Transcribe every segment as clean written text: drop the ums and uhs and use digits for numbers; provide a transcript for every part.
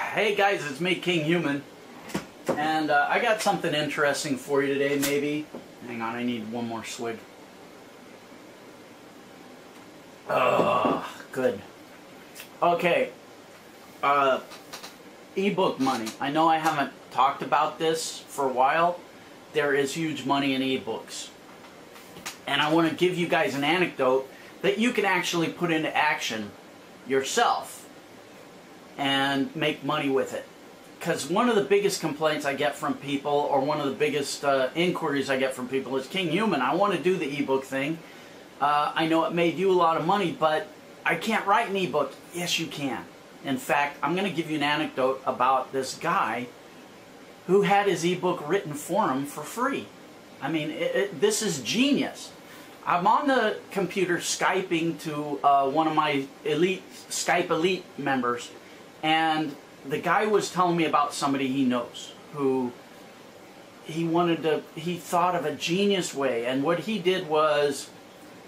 Hey guys, it's me, Kinghuman, and I got something interesting for you today, maybe. Hang on, I need one more swig. Oh, good. Okay, ebook money. I know I haven't talked about this for a while. There is huge money in ebooks. And I want to give you guys an anecdote that you can actually put into action yourself and make money with it. Because one of the biggest complaints I get from people, or one of the biggest inquiries I get from people is, Kinghuman, I want to do the ebook thing. I know it made you a lot of money, but I can't write an ebook. Yes, you can. In fact, I'm going to give you an anecdote about this guy who had his ebook written for him for free. I mean, this is genius. I'm on the computer Skyping to one of my Skype Elite members, and the guy was telling me about somebody he knows who he thought of a genius way, and what he did was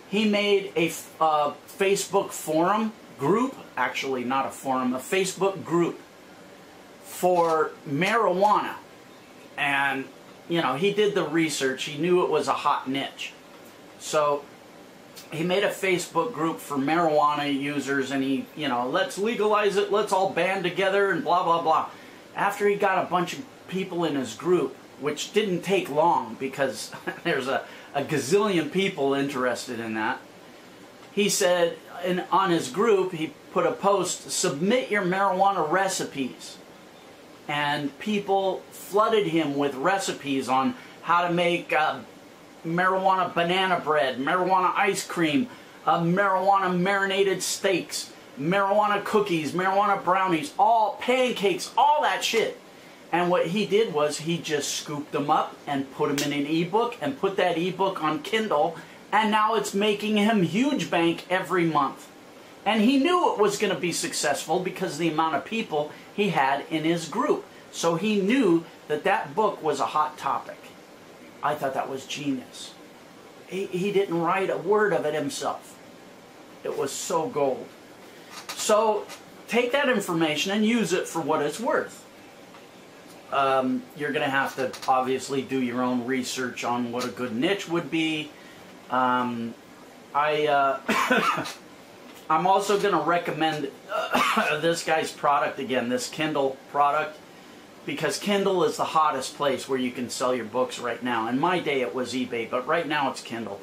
he made a Facebook forum group, actually not a forum, a Facebook group for marijuana. And you know, he did the research, he knew it was a hot niche. So he made a Facebook group for marijuana users, and he, you know, let's legalize it, let's all band together and blah, blah, blah. After he got a bunch of people in his group, which didn't take long because there's a gazillion people interested in that, he said on his group, he put a post, submit your marijuana recipes. And people flooded him with recipes on how to make marijuana banana bread, marijuana ice cream, marijuana marinated steaks, marijuana cookies, marijuana brownies, all pancakes, all that shit. And what he did was he just scooped them up and put them in an ebook and put that ebook on Kindle, and now it's making him huge bank every month. And he knew it was going to be successful because of the amount of people he had in his group. So he knew that that book was a hot topic. I thought that was genius. He didn't write a word of it himself. It was so gold. So take that information and use it for what it's worth. You're going to have to obviously do your own research on what a good niche would be. I'm also going to recommend this guy's product again, this Kindle product, because Kindle is the hottest place where you can sell your books right now. In my day it was eBay, but right now it's Kindle.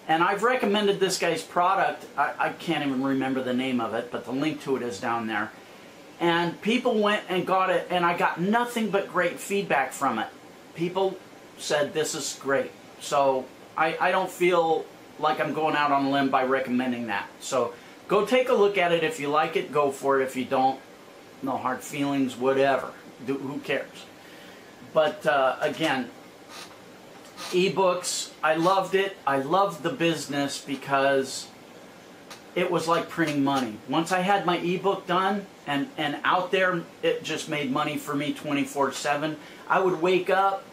And I've recommended this guy's product. I can't even remember the name of it, but the link to it is down there. And people went and got it, and I got nothing but great feedback from it. People said this is great. So I don't feel like I'm going out on a limb by recommending that. So go take a look at it. If you like it, go for it. If you don't, no hard feelings, whatever. Who cares? But again, ebooks, I loved it. I loved the business because it was like printing money. Once I had my ebook done and out there, it just made money for me 24/7. I would wake up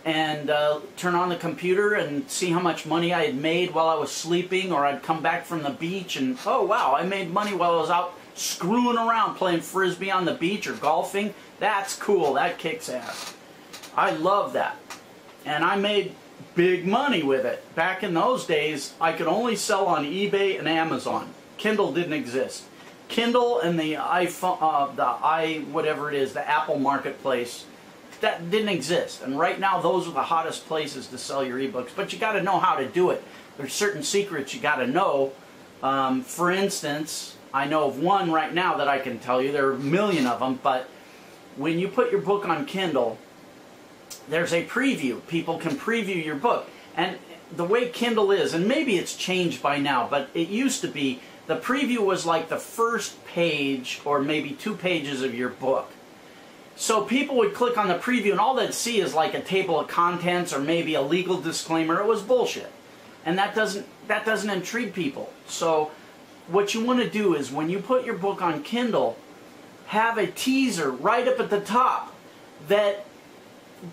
and turn on the computer and see how much money I had made while I was sleeping, or I'd come back from the beach and, oh wow, I made money while I was out screwing around playing frisbee on the beach or golfing. That's cool. That kicks ass. I love that. And I made big money with it. Back in those days, I could only sell on eBay and Amazon. Kindle didn't exist. Kindle and the iPhone, whatever it is, the Apple Marketplace, that didn't exist. And right now, those are the hottest places to sell your ebooks. But you got to know how to do it. There's certain secrets you got to know. For instance, I know of one right now that I can tell you. There are a million of them, but when you put your book on Kindle, there's a preview. People can preview your book. And the way Kindle is, and maybe it's changed by now, but it used to be, the preview was like the first page or maybe 2 pages of your book. So people would click on the preview and all they'd see is like a table of contents or maybe a legal disclaimer. It was bullshit. And that doesn't intrigue people. So what you want to do is when you put your book on Kindle, have a teaser right up at the top that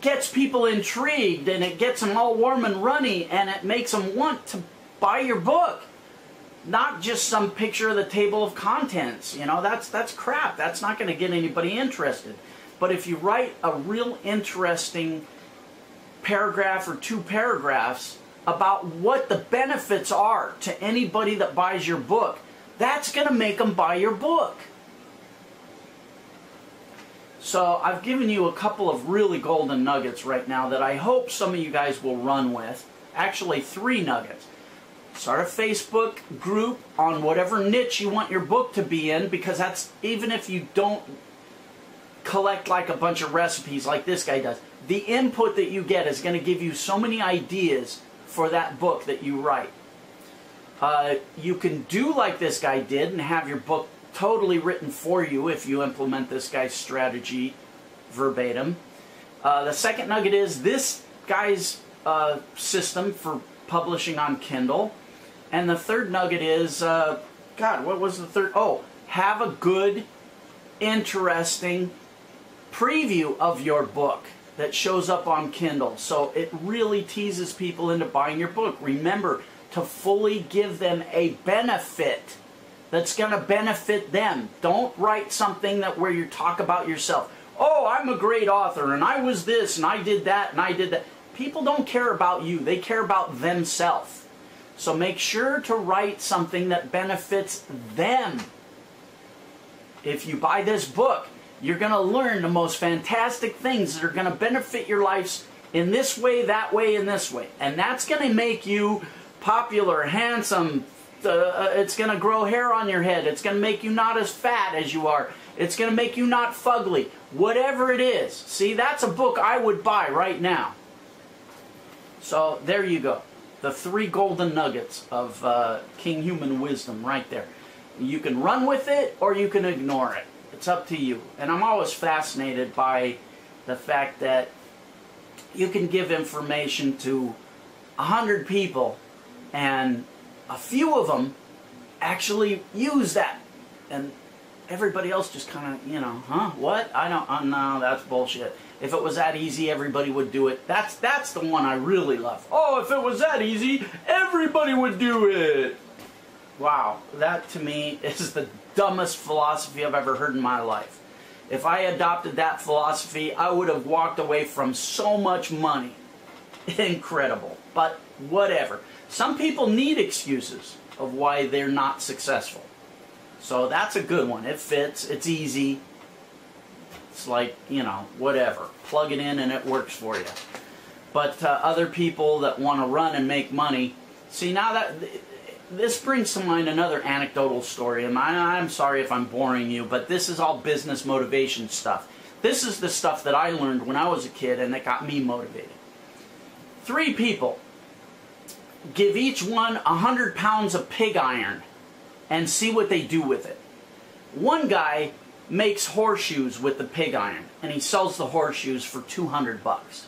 gets people intrigued, and it gets them all warm and runny, and it makes them want to buy your book. not just some picture of the table of contents. You know, that's crap. That's not going to get anybody interested. But if you write a real interesting paragraph or 2 paragraphs about what the benefits are to anybody that buys your book, that's going to make them buy your book. So I've given you a couple of really golden nuggets right now that I hope some of you guys will run with. Actually, 3 nuggets. Start a Facebook group on whatever niche you want your book to be in, because that's, even if you don't collect like a bunch of recipes like this guy does, the input that you get is going to give you so many ideas for that book that you write. You can do like this guy did and have your book totally written for you if you implement this guy's strategy verbatim. The second nugget is this guy's system for publishing on Kindle. And the third nugget is, God, what was the third? Oh, have a good, interesting preview of your book that shows up on Kindle. So it really teases people into buying your book. Remember to fully give them a benefit that's going to benefit them. Don't write something that where you talk about yourself. Oh, I'm a great author, and I was this, and I did that, and I did that. People don't care about you. They care about themselves. So make sure to write something that benefits them. If you buy this book, you're going to learn the most fantastic things that are going to benefit your lives in this way, that way, and this way. And that's going to make you popular, handsome. It's going to grow hair on your head. It's going to make you not as fat as you are. It's going to make you not fugly. Whatever it is. See, that's a book I would buy right now. So there you go. The 3 golden nuggets of Kinghuman wisdom right there. You can run with it or you can ignore it. It's up to you. And I'm always fascinated by the fact that you can give information to 100 people and a few of them actually use that. And everybody else just kind of, you know, huh? What? I don't, no, that's bullshit. If it was that easy, everybody would do it. That's the one I really love. Oh, if it was that easy, everybody would do it. Wow, that to me is the dumbest philosophy I've ever heard in my life. If I adopted that philosophy, I would have walked away from so much money. Incredible. But whatever. Some people need excuses of why they're not successful. So that's a good one. It fits. It's easy. It's like, you know, whatever. Plug it in and it works for you. But other people that want to run and make money, see, now that this brings to mind another anecdotal story, and I'm sorry if I'm boring you, but this is all business motivation stuff. This is the stuff that I learned when I was a kid and that got me motivated. 3 people. Give each one 100 pounds of pig iron and see what they do with it. One guy makes horseshoes with the pig iron, and he sells the horseshoes for $200.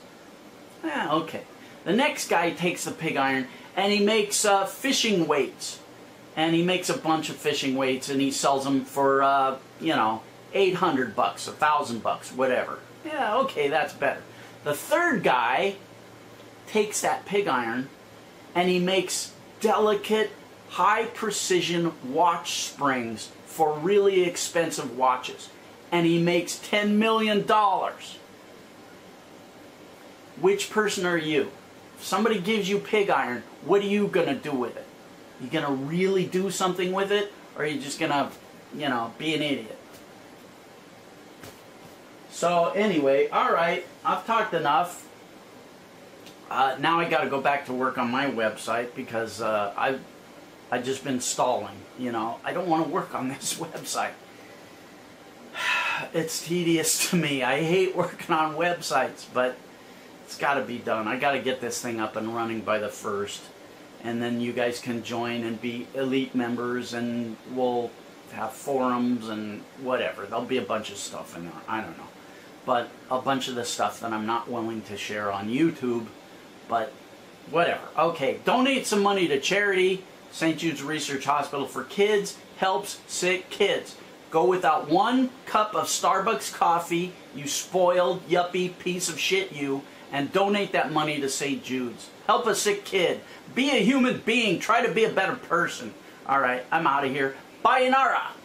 Okay. The next guy takes the pig iron and he makes fishing weights, and he makes a bunch of fishing weights and he sells them for you know, $800, $1,000, whatever. Yeah, okay, that's better. The third guy takes that pig iron and he makes delicate, high precision watch springs for really expensive watches, and he makes $10 million. Which person are you? If somebody gives you pig iron, what are you going to do with it? You going to really do something with it, or are you just going to, you know, be an idiot? So anyway, alright, I've talked enough. Now I got to go back to work on my website because I've just been stalling. You know, I don't want to work on this website. It's tedious to me. I hate working on websites, but it's got to be done. I got to get this thing up and running by the 1st, and then you guys can join and be elite members, and we'll have forums and whatever. There'll be a bunch of stuff in there. I don't know, but a bunch of the stuff that I'm not willing to share on YouTube. But whatever. Okay, donate some money to charity. St. Jude's Research Hospital for Kids helps sick kids. Go without 1 cup of Starbucks coffee, you spoiled, yuppie piece of shit you, and donate that money to St. Jude's. Help a sick kid. Be a human being. Try to be a better person. All right, I'm out of here. Bayonara.